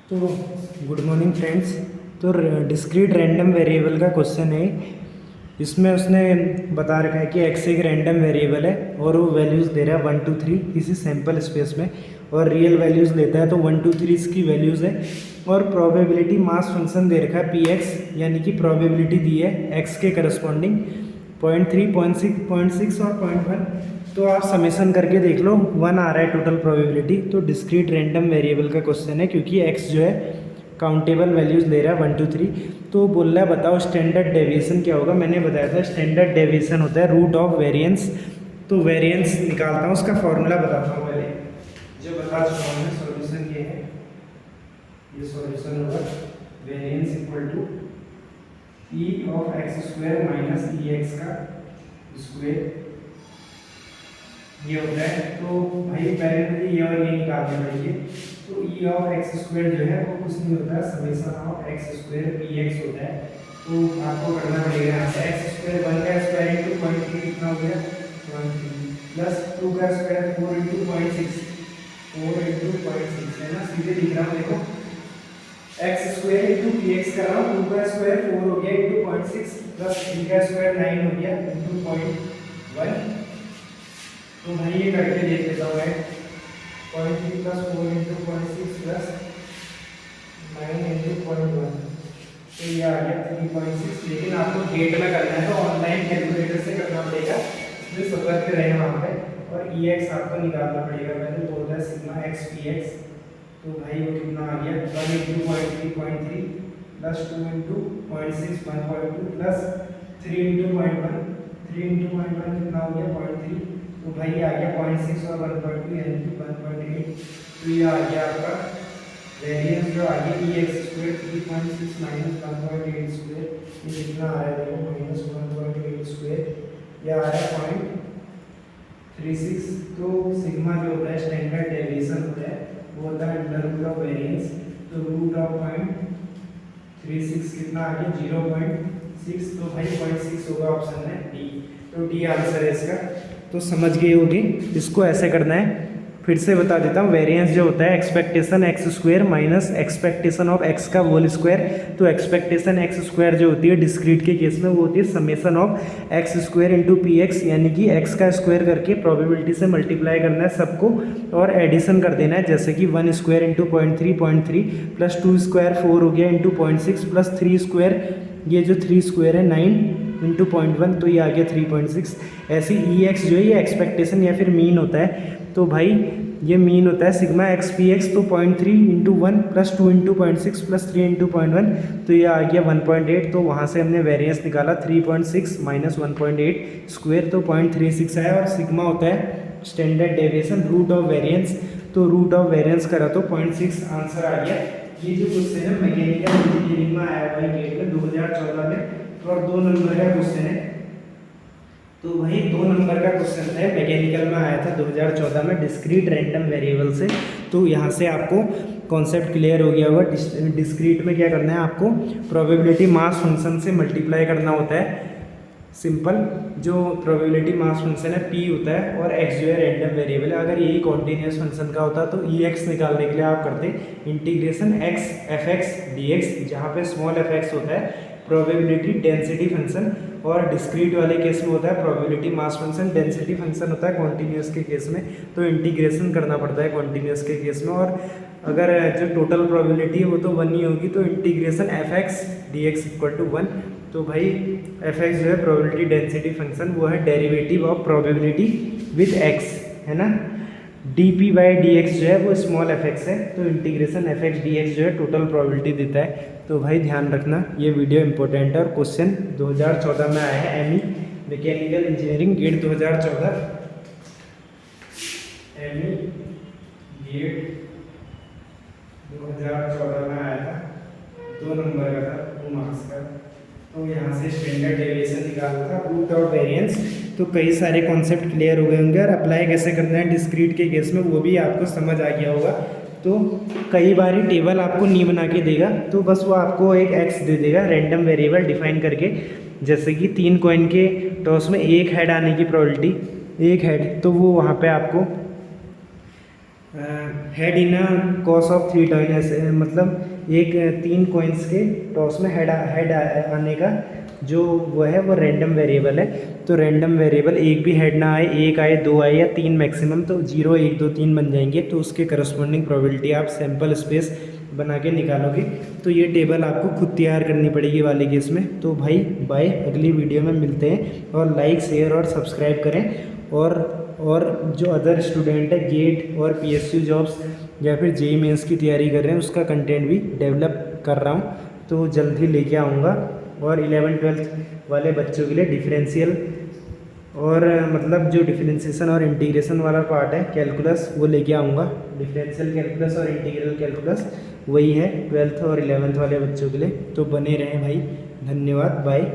तो good morning friends. तो discrete random variable का क्वेश्चन है। इसमें उसने बता रखा है कि एक्स एक रैंडम वेरिएबल है और वो वैल्यूज़ दे रहा है 1 2 3 किसी सैम्पल स्पेस में, और रियल वैल्यूज़ लेता है तो 1 2 3 इसकी वैल्यूज़ है। और प्रोबेबिलिटी मास फंक्शन दे रखा है पी एक्स, यानी कि प्रोबेबिलिटी दी है एक्स के करस्पॉन्डिंग 0.3 0.6 और 0.1। तो आप समेशन करके देख लो, 1 आ रहा है टोटल प्रोबेबिलिटी। तो डिस्क्रीट रैंडम वेरिएबल का क्वेश्चन है, क्योंकि एक्स जो है काउंटेबल वैल्यूज़ ले रहा है 1 2 3। तो बोल रहा है बताओ स्टैंडर्ड डेविएशन क्या होगा। मैंने बताया था स्टैंडर्ड डेविएशन होता है रूट ऑफ वेरिएंस। तो वेरिएंस निकालता हूँ, उसका फॉर्मूला बताता हूँ पहले, जो बता चुका हूँ मैं। सॉल्यूशन ये है, ये सॉल्यूशन होगा variance equal to E of X square minus E X का स्क्वायर, ये होता है। तो भाई पहले मुझे ये और ये निकालना पड़ेंगे। तो ई ऑफ एक्स स्क्वायर जो है वो कुछ नहीं होता, summation of X square P x होता है। तो आपको करना पड़ेगा यहाँ से एक्स स्क्वायर 1 का स्क्वायर इंटू 0.3 कितना हो गया 1 प्लस 2 का स्क्वायर 4 इंटू 0.6 4 इंटू 0.6 है ना, सीधे लिख रहा हूँ। देखो x square into P x कर रहा हूँ, 2 का स्क्वायर 4 हो गया इंटू 0.6 प्लस 3 का स्क्वायर 9 हो गया इंटू 0.1। तो भाई ये करके देख लेता हूँ मैं, 0.3 प्लस 4 इंटू 0.6 प्लस 9 इंटू 0.1। तो ये आ गया 3.6। लेकिन आपको गेट में करना है तो ऑनलाइन कैलकुलेटर से करना पड़ेगा, इसलिए सतर्क रहे वहाँ पे। और ई एक्स आपको निकालना पड़ेगा। मैंने बोल रहा है सिग्मा एक्स पी एक्स। तो भाई वो कितना आ गया 1 into 0.3 plus 2 into 0.6 1.2 plus 3 into 0.1 3 into 0.1 कितना हो गया 0.3। तो भाई आ गया 0.6 और 1.2 यानी कि 1.8। तो ये आ गया आपका वेरिएंस जो आ गया ई एक्स स्क्वायर 3.6 माइनस 1.8 स्क्वायर। ये कितना आ रहा है देखो माइनस 1.8 स्क्वायर, ये आ रहा है 0.36। तो सिग्मा जो होता है स्टैंडर्ड डेविएशन होता है, वो होता है अंडर रूट ऑफ वेरिएंस। तो रूट ऑफ 0.36 कितना आ गया 0.6। तो भाई 0.6 होगा ऑप्शन में डी। तो डी आंसर है इसका। तो समझ गए होगी, इसको ऐसे करना है। फिर से बता देता हूँ, वेरिएंस जो होता है expectation x square minus expectation of x का होल स्क्वायर। तो एक्सपेक्टेशन एक्स स्क्वायर जो होती है डिस्क्रीट के केस में वो होती है summation of X square into P x, यानी कि एक्स का स्क्वायर करके प्रोबेबिलिटी से मल्टीप्लाई करना है सबको और एडिशन कर देना है। जैसे कि 1 स्क्वायर इंटू 0.3 प्लस 2 स्क्वायर 4 हो गया इंटू 0.6 प्लस 3 स्क्वायर, ये जो 3 स्क्वायर है 9 इंटू 0.1, तो ये आ गया 3.6। ऐसे ई एक्स जो है ये एक्सपेक्टेशन या फिर मीन होता है। तो भाई ये मीन होता है सिग्मा एक्स पी एक्स। तो 0.3 into 1 plus 2 into 0.6 plus 3 into 0.1, तो ये आ गया 1.8। तो वहाँ से हमने वेरिएंस निकाला 3.6 माइनस 1.8 स्क्वायर, तो 0.36 आया। और सिग्मा होता है standard deviation root of variance. तो रूट ऑफ वेरिएंस करा तो 0.6 आंसर आ गया। ये जो क्वेश्चन है मैकेनिकल इंजीनियरिंग में आया हुआ है गेट में 2014 में। तो और 2 नंबर का क्वेश्चन है। तो भाई 2 नंबर का क्वेश्चन है, मैकेनिकल में आया था 2014 में डिस्क्रीट रैंडम वेरिएबल से। तो यहाँ से आपको कॉन्सेप्ट क्लियर हो गया होगा। डिस्क्रीट में क्या करना है, आपको प्रोबेबिलिटी मास फंक्शन से मल्टीप्लाई करना होता है। सिंपल जो प्रोबेबिलिटी मास फंक्शन है पी होता है और एक्स जो है रैंडम वेरिएबल है। अगर यही कॉन्टिन्यूस फंक्शन का होता तो ई एक्स निकालने के लिए आप करते integration x F X D x, जहाँ पे स्मॉल एफ एक्स होता है प्रोबेबिलिटी डेंसिटी फंक्शन, और डिस्क्रीट वाले केस में होता है probability mass function. Density function होता है कॉन्टिन्यूस के केस में, तो इंटीग्रेशन करना पड़ता है कॉन्टिन्यूस के केस में। और अगर जो टोटल प्रोबेबिलिटी है वो तो 1 ही होगी, तो integration F X D X equal to 1। तो भाई एफ एक्स जो है प्रोबेबिलिटी डेंसिटी फंक्शन, वो है derivative of probability with x, है ना। D P by D x जो है वो स्मॉल एफ एक्स है। तो integration F X D x जो है टोटल प्रोबेबिलिटी देता है। तो भाई ध्यान रखना, ये वीडियो इंपॉर्टेंट है और क्वेश्चन 2014 में आया है। ME mechanical engineering GATE 2014, ME GATE 2014 में आया था, 2 नंबर का था, 2 मार्क्स का। तो यहाँ से स्टैंडर्ड डेविएशन निकालना था, रूट ऑफ वेरिएंस। तो कई सारे कॉन्सेप्ट क्लियर हो गए होंगे, और अप्लाई कैसे करना है डिस्क्रीट के केस में वो भी आपको समझ आ गया होगा। तो कई बार ही टेबल आपको नहीं बना के देगा, तो बस वो आपको एक एक्स दे देगा रैंडम वेरिएबल डिफाइन करके। जैसे कि 3 कॉइन के टॉस में एक हेड आने की प्रोबेबिलिटी, एक हेड, तो वो वहाँ पे आपको head in cos of 3 Stoinis, मतलब एक 3 कॉइन्स के टॉस में हेड आने का जो वो है वो रैंडम वेरिएबल है। तो रैंडम वेरिएबल एक भी हेड ना आए, एक आए, दो आए या तीन मैक्सिमम, तो 0 1 2 3 बन जाएंगे। तो उसके करस्पॉन्डिंग प्रोबेबिलिटी आप सैम्पल स्पेस बना के निकालोगे। तो ये टेबल आपको खुद तैयार करनी पड़ेगी वाले केस में। तो भाई बाय, अगली वीडियो में मिलते हैं। और लाइक शेयर और सब्सक्राइब करें। और जो अदर स्टूडेंट है गेट और PSU जॉब्स या फिर JEE मेंस की तैयारी कर रहे हैं, उसका कंटेंट भी डेवलप कर रहा हूँ, तो जल्द ही लेके आऊँगा। और 11th-12th वाले बच्चों के लिए डिफरेंशियल और मतलब जो डिफरेंशिएशन और इंटीग्रेशन वाला पार्ट है कैलकुलस, वो लेके आऊँगा। डिफरेंशियल कैलकुलस और इंटीग्रल कैलकुलस वही है 12th और 11th वाले बच्चों के लिए। तो बने रहें भाई, धन्यवाद, बाय।